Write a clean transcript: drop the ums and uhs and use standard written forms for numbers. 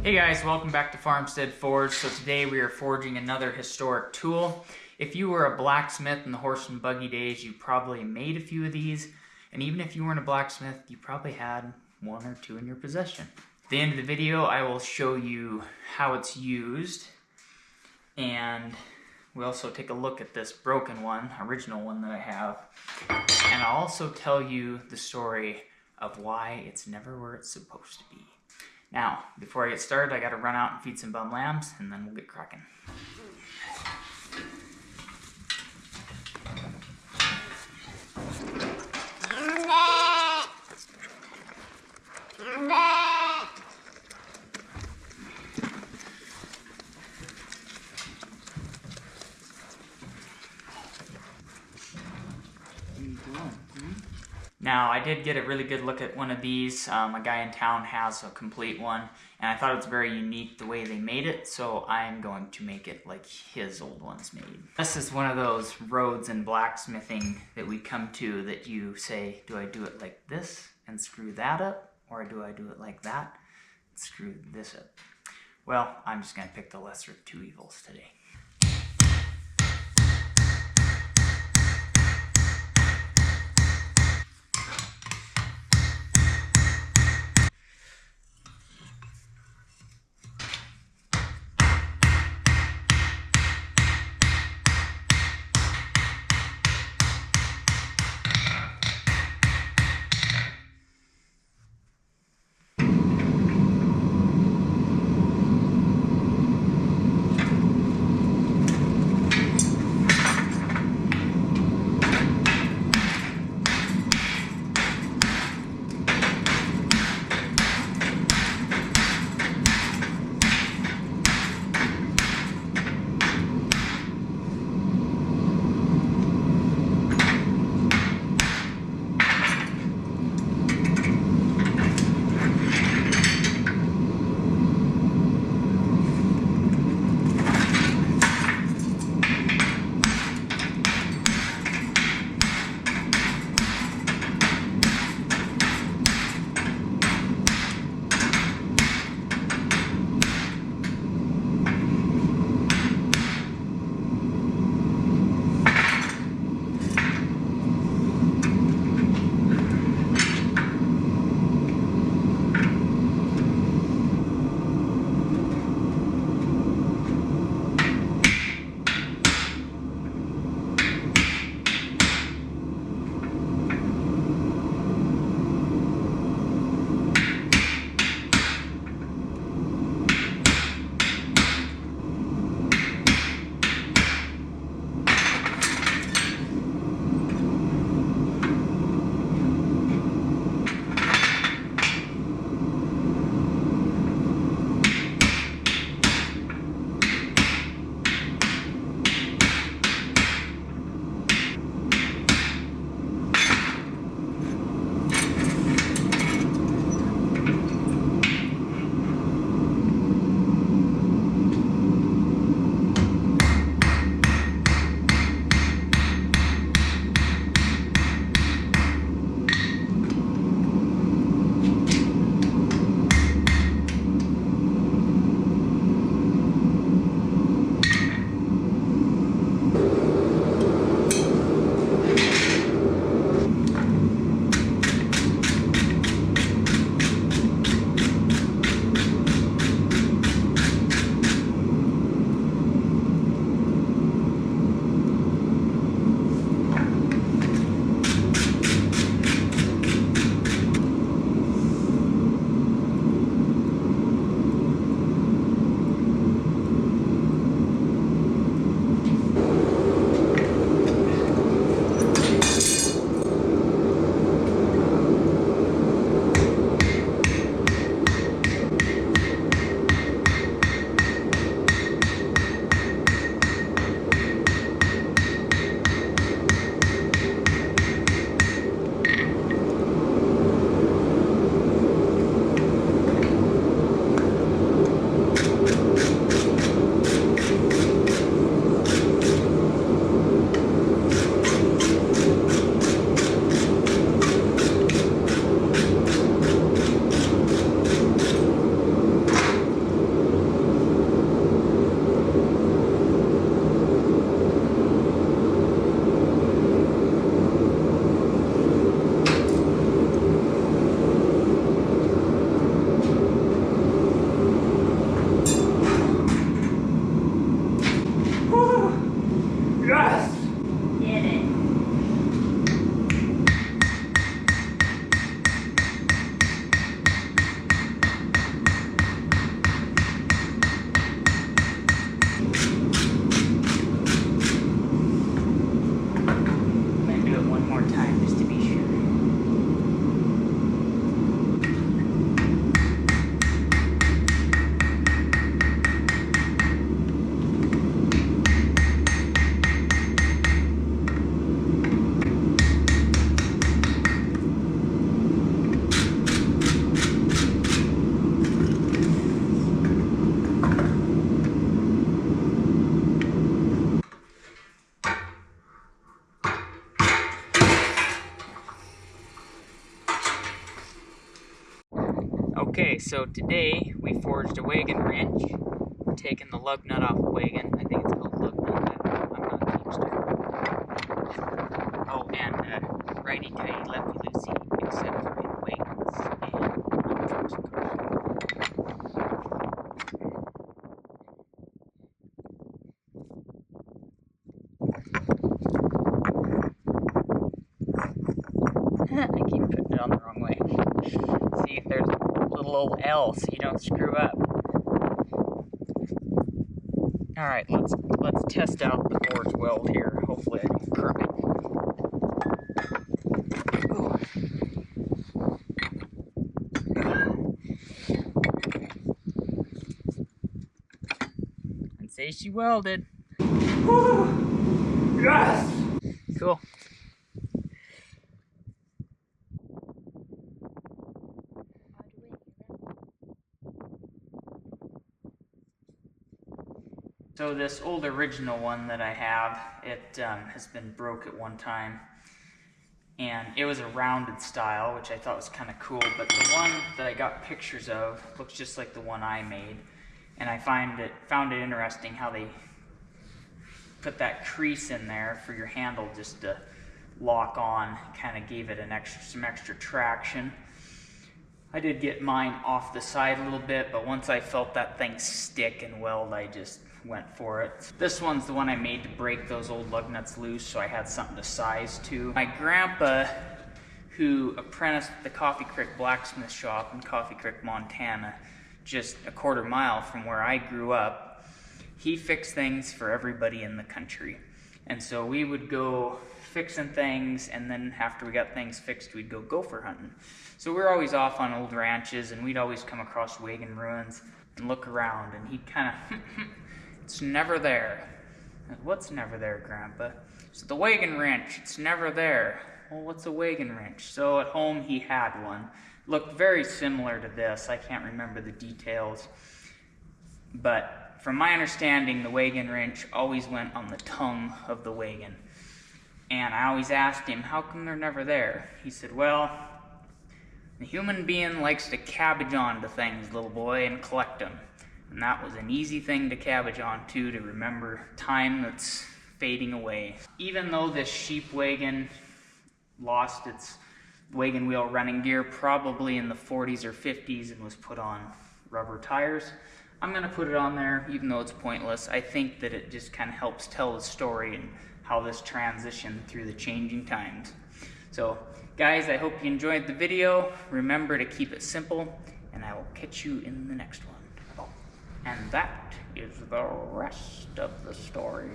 Hey guys, welcome back to Farmstead Forge. So today we are forging another historic tool. If you were a blacksmith in the horse and buggy days, you probably made a few of these. And even if you weren't a blacksmith, you probably had one or two in your possession. At the end of the video, I will show you how it's used. And we'll also take a look at this broken one, original one that I have. And I'll also tell you the story of why it's never where it's supposed to be. Now, before I get started, I gotta run out and feed some bum lambs, and then we'll get cracking. Now, I did get a really good look at one of these. A guy in town has a complete one, and I thought it was very unique the way they made it, so I'm going to make it like his old ones made. This is one of those roads in blacksmithing that we come to that you say, do I do it like this and screw that up, or do I do it like that and screw this up? Well, I'm just going to pick the lesser of two evils today. Okay, so today we forged a Wagon wrench. We're taking the lug nut off the Wagon. I think it's called lug nut. I'm not a teamster. Oh, and righty tighty, lefty loosey, except for in Wagons and on trucks and cars. I keep putting it on the wrong way. See if there's a little old L so you don't screw up. Alright, let's test out the forge weld here. Hopefully I don't curb it. Ooh. And say she welded. Woo! Yes! Cool. So this old original one that I have, it has been broke at one time, and it was a rounded style, which I thought was kind of cool, but the one that I got pictures of looks just like the one I made, and I found it interesting how they put that crease in there for your handle just to lock on, kind of gave it some extra traction. I did get mine off the side a little bit, but once I felt that thing stick and weld, I just went for it. This one's the one I made to break those old lug nuts loose, so I had something to size to. My grandpa, who apprenticed at the Coffee Creek Blacksmith shop in Coffee Creek, Montana, just a quarter mile from where I grew up, he fixed things for everybody in the country. And so we would go fixing things, and then after we got things fixed, we'd go gopher hunting. So we were always off on old ranches, and we'd always come across Wagon ruins and look around, and he'd kind of, it's never there. What's never there, Grandpa? So the Wagon wrench, it's never there. Well, what's a Wagon wrench? So at home he had one. Looked very similar to this. I can't remember the details. But from my understanding, the Wagon wrench always went on the tongue of the wagon. And I always asked him, how come they're never there? He said, well, the human being likes to cabbage on to things, little boy, and collect them. And that was an easy thing to cabbage on to remember time that's fading away. Even though this sheep wagon lost its wagon wheel running gear probably in the 40s or 50s and was put on rubber tires, I'm going to put it on there even though it's pointless. I think that it just kind of helps tell the story and how this transitioned through the changing times. So guys, I hope you enjoyed the video. Remember to keep it simple, and I will catch you in the next one. And that is the rest of the story.